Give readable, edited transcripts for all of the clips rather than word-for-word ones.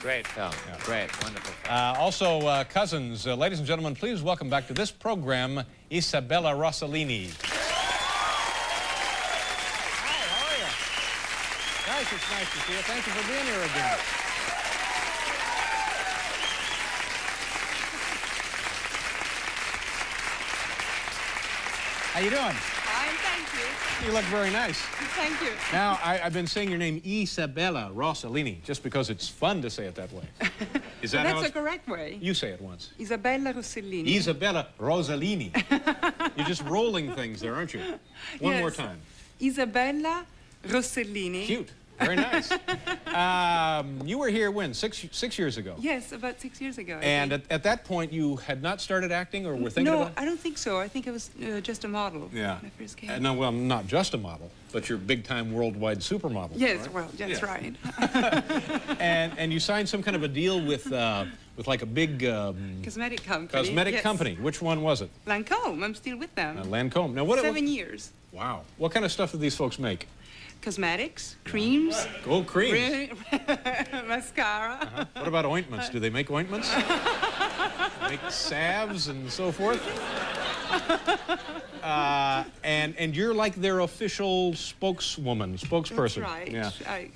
Great film. Yeah. Great. Wonderful film. Also, cousins, ladies and gentlemen, please welcome back to this program, Isabella Rossellini. Hi, how are you? Guys, it's nice to see you. Thank you for being here again. How you doing? Fine, thank you. You look very nice. Thank you. Now, I've been saying your name Isabella Rossellini just because it's fun to say it that way. Is that That's the correct way. You say it once. Isabella Rossellini. Isabella Rossellini. You're just rolling things there, aren't you? One more time. Isabella Rossellini. Cute. Very nice. You were here when? Six years ago? Yes, about 6 years ago. And at that point, you had not started acting or were thinking about it? No, I don't think so. I think I was just a model when I first came. No, well, not just a model, but you're big-time worldwide supermodel. Yes, right? well, that's right. and you signed some kind of a deal with like a big... cosmetic company. Cosmetic company. Which one was it? Lancôme. I'm still with them. Lancôme. Now, what? 7 years. Wow. What kind of stuff do these folks make? Cosmetics, creams. Oh, creams. Mascara. What about ointments? Do they make ointments? Make salves and so forth? And you're like their official spokeswoman, spokesperson. That's right.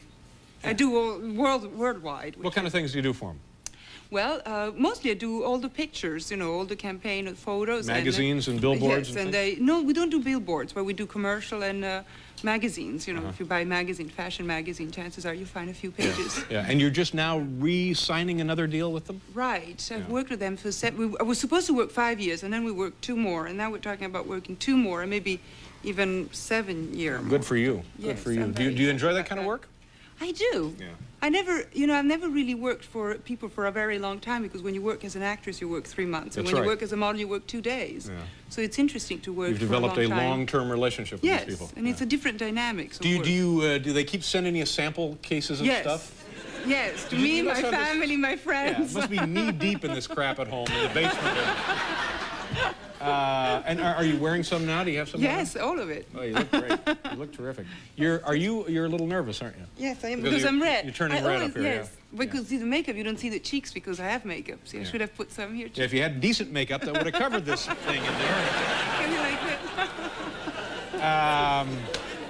Yeah. I do all worldwide. What kind of things do you do for them? Well, mostly I do all the pictures, you know, all the campaign photos. Magazines and billboards yes, and things? No, we don't do billboards, but we do commercial and magazines. You know, if you buy a magazine, fashion magazine, chances are you find a few pages. Yeah, and you're just now re-signing another deal with them? Right. I've worked with them for I was supposed to work 5 years, and then we worked 2 more, and now we're talking about working 2 more, and maybe even 7 years. Good for you. Yes, good for you. Do you enjoy that kind of work? I do. Yeah. I've never really worked for people for a very long time, because when you work as an actress, you work 3 months. And when you work as a model, you work 2 days. Yeah. So it's interesting to work for a long time. You've developed a long-term relationship with these people. Yes, and it's a different dynamic. Do they keep sending you sample cases of stuff? Yes, to me, my family, my friends. Yeah, must be knee-deep in this crap at home in the basement. And are you wearing some now? Do you have some? Yes, all of it. Oh, you look great. You look terrific. You're a little nervous, aren't you? Yes, I am, because I'm red. You're turning red up here. Yes, because see the makeup, you don't see the cheeks because I have makeup. See, I should have put some here too. Yeah, if you had decent makeup, that would have covered this thing in there. Can you like that?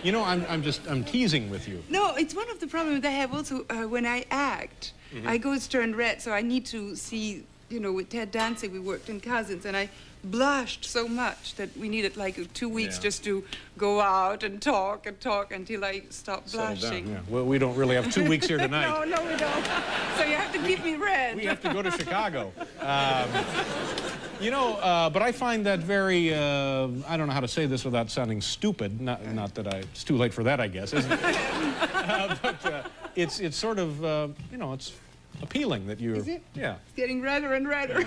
You know, I'm teasing with you. No, it's one of the problems I have also when I act. I go turned red, so I need to see. You know, with Ted Dancing, we worked in Cousins, and I blushed so much that we needed like 2 weeks just to go out and talk until I stopped blushing. Down, Well, we don't really have 2 weeks here tonight. No, we don't. So you have to keep me red. We have to go to Chicago. You know, but I find that very, I don't know how to say this without sounding stupid. Not that it's too late for that, I guess, isn't it? But it's sort of, you know, it's appealing that you're... Is it? Yeah. It's getting redder and redder.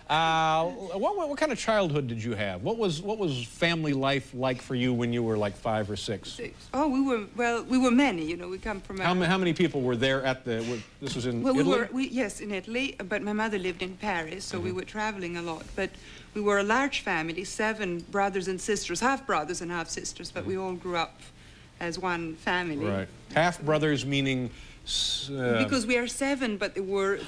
What kind of childhood did you have? What was family life like for you when you were like 5 or 6? Oh, we were many. You know, we come from. How many people were there at the? This was in Italy? Yes, in Italy. But my mother lived in Paris, so we were traveling a lot. But we were a large family, 7 brothers and sisters, half brothers and half sisters. But we all grew up as one family. Right. Half brothers meaning. Because we are 7, but there were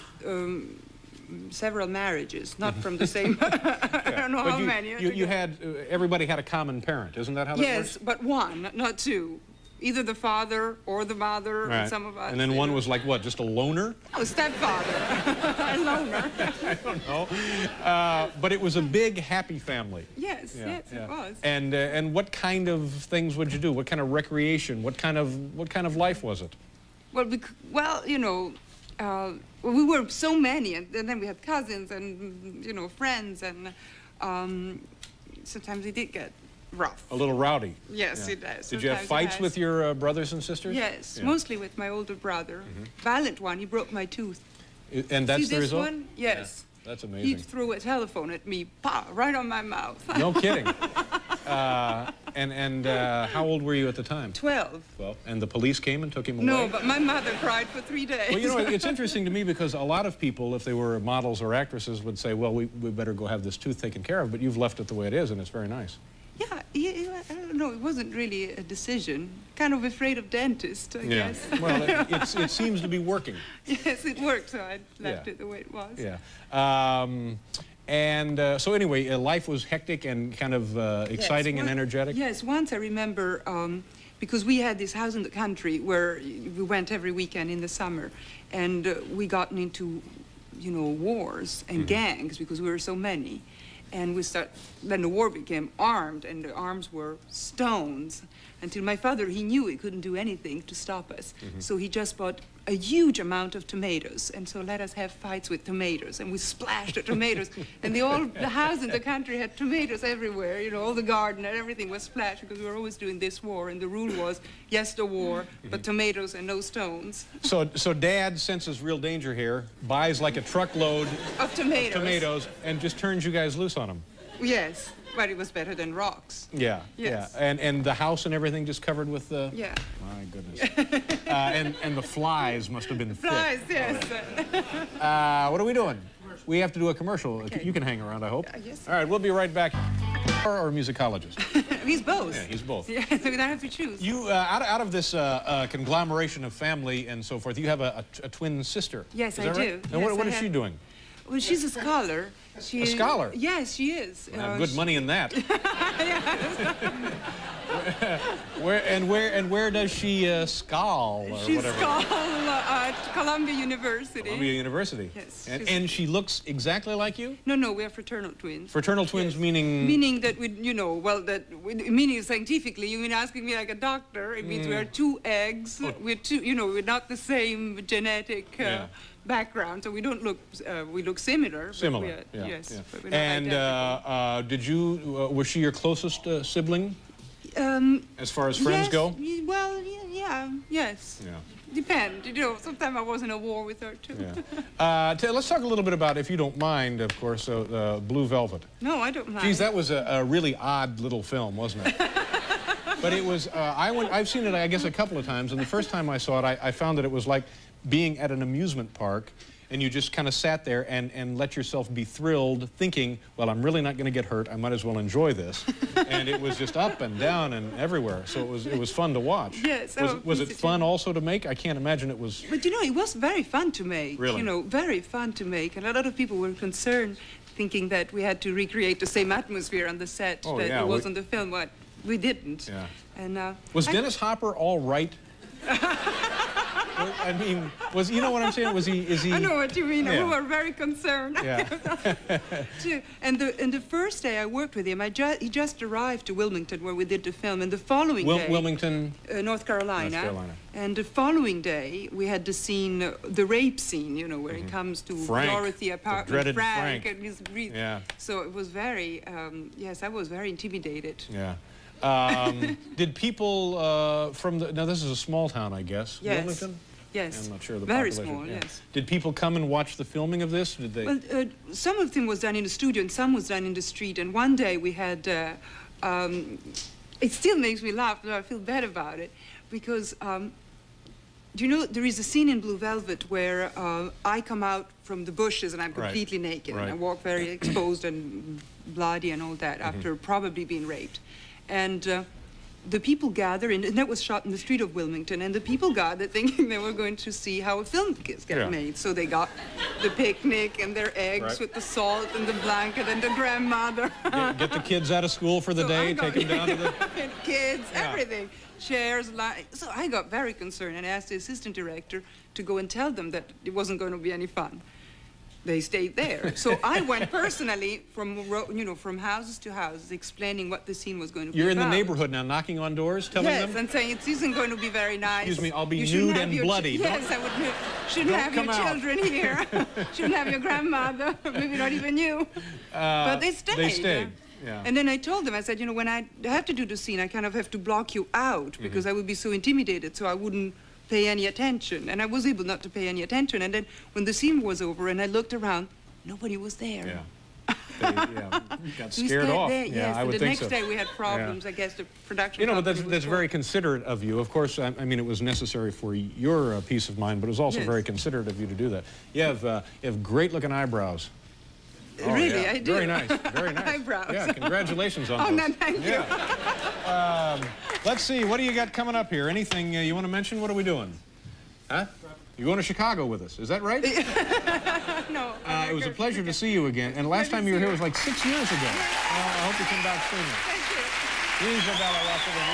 several marriages, not from the same. I don't know how many. You had everybody had a common parent, isn't that how that works? Yes, but 1, not 2. Either the father or the mother, or some of us. And then one was like what, just a loner? Oh, stepfather, a loner. I don't know. But it was a big, happy family. Yes, it was. And what kind of things would you do? What kind of recreation? What kind of life was it? Well, you know, we were so many, and then we had cousins and, you know, friends, and sometimes it did get rough. A little rowdy. Yes, it does. Did you have fights with your brothers and sisters? Yes, mostly with my older brother. Violent one, he broke my tooth. And that's the result? One? Yes. Yeah, that's amazing. He threw a telephone at me, right on my mouth. No kidding. How old were you at the time? 12. Well, and the police came and took him away? No, but my mother cried for 3 days. Well, you know, it's interesting to me because a lot of people, if they were models or actresses, would say, well, we better go have this tooth taken care of, but you've left it the way it is, and it's very nice. Yeah, I don't know. It wasn't really a decision. Kind of afraid of dentists, I guess. Well, it seems to be working. Yes, it worked, so I left it the way it was. Yeah. So anyway, life was hectic and kind of exciting and energetic? Yes, once I remember, because we had this house in the country where we went every weekend in the summer, and we gotten into, you know, wars and gangs because we were so many. And then the war became armed, and the arms were stones. Until my father, he knew he couldn't do anything to stop us. So he just bought a huge amount of tomatoes, and so let us have fights with tomatoes. And we splashed the tomatoes. And the house in the country had tomatoes everywhere, you know, all the garden and everything was splashed because we were always doing this war. And the rule was, yes, the war, but tomatoes and no stones. So Dad senses real danger here, buys like a truckload of tomatoes, and just turns you guys loose on them. Yes. But it was better than rocks. Yeah, yes. Yeah. And the house and everything just covered with the... Yeah. My goodness. And the flies must have been thick. Flies, yes. What are we doing? We have to do a commercial. Okay. You can hang around, I hope. Yes. All right, we'll be right back. Or musicologist? He's both. Yeah, he's both. Yeah, so we don't have to choose. You, out of this conglomeration of family and so forth, you have a twin sister. Yes, I do. Right? And yes, what is she doing? Well, she's a scholar. A scholar? Yes, she is. Good money in that. where does she schol or She's whatever? Schol at Columbia University. Columbia University. Yes. And she looks exactly like you? No, we are fraternal twins. Fraternal twins, yes. meaning? Meaning that we, you know, meaning scientifically, you mean asking me like a doctor. It means we are two eggs. Oh. We're two, you know, we're not the same genetic background, so we don't look. We look similar. Similar. But yes. Yeah. But we're not and was she your closest sibling? As far as friends go? Well, yes. Yeah. Depend. You know, sometimes I was in a war with her too. Yeah. Let's talk a little bit about, if you don't mind, of course, Blue Velvet. No, I don't mind. Geez, that was a really odd little film, wasn't it? But it was. I've seen it, I guess, a couple of times, and the first time I saw it, I found that it was like being at an amusement park, and you just kind of sat there and let yourself be thrilled, thinking, well, I'm really not going to get hurt. I might as well enjoy this. And it was just up and down and everywhere. So it was fun to watch. Yes. Was it fun also to make? I can't imagine it was. But you know, it was very fun to make. Really? You know, very fun to make. And a lot of people were concerned, thinking that we had to recreate the same atmosphere on the set that it was on the film. But we didn't. Yeah. And was Dennis Hopper all right? I mean, you know what I'm saying? Is he? I know what you mean. Yeah. We were very concerned. Yeah. and the first day I worked with him, he just arrived to Wilmington where we did the film, and the following day, Wilmington, North Carolina. North Carolina. And the following day we had the scene, the rape scene, you know, where he comes to Frank, Dorothy apartment, Frank. and he's yeah. So it was very, yes, I was very intimidated. Yeah. Did people now this is a small town, I guess. Yes. Wilmington? Yes. I'm not sure of the very population. small, yes. Did people come and watch the filming of this? Did they? Well, some of them was done in the studio and some was done in the street. And one day we had, it still makes me laugh, though I feel bad about it, because, do you know, there is a scene in Blue Velvet where I come out from the bushes and I'm completely naked. Right. And I walk very exposed and bloody and all that after probably being raped. And the people gather, and that was shot in the street of Wilmington, and the people gathered thinking they were going to see how a film gets made. So they got the picnic and their eggs with the salt and the blanket and the grandmother. Get the kids out of school for the day, take them down to the... Kids, everything. Chairs, so I got very concerned and asked the assistant director to go and tell them that it wasn't going to be any fun. They stayed there. So I went personally from houses to houses explaining what the scene was going to be You're in about. the neighborhood now, knocking on doors, telling them? Yes, and saying it isn't going to be very nice. Excuse me, I'll be nude and bloody. Yes, I would. Shouldn't have your children here. Shouldn't have your grandmother. Maybe not even you. But they stayed. They stayed. Yeah. And then I told them, I said, you know, when I have to do the scene, I kind of have to block you out because I would be so intimidated, so I wouldn't pay any attention. And I was able not to pay any attention. And then when the scene was over and I looked around, nobody was there. Yeah. You got scared off. There, yes, I would the think next day we had problems. I guess the production. You know, but that's very considerate of you. Of course, I mean, it was necessary for your peace of mind, but it was also very considerate of you to do that. You have great-looking eyebrows. Oh, really, yeah. I do. Very nice, very nice. Eyebrows. Yeah, congratulations on Oh, those. no, thank you. Let's see, what do you got coming up here? Anything you want to mention? What are we doing? Huh? You're going to Chicago with us, is that right? No. It was a pleasure to see you again. And last time you were here was like 6 years ago. I hope you come back sooner. Thank you. Isabella Rossellini.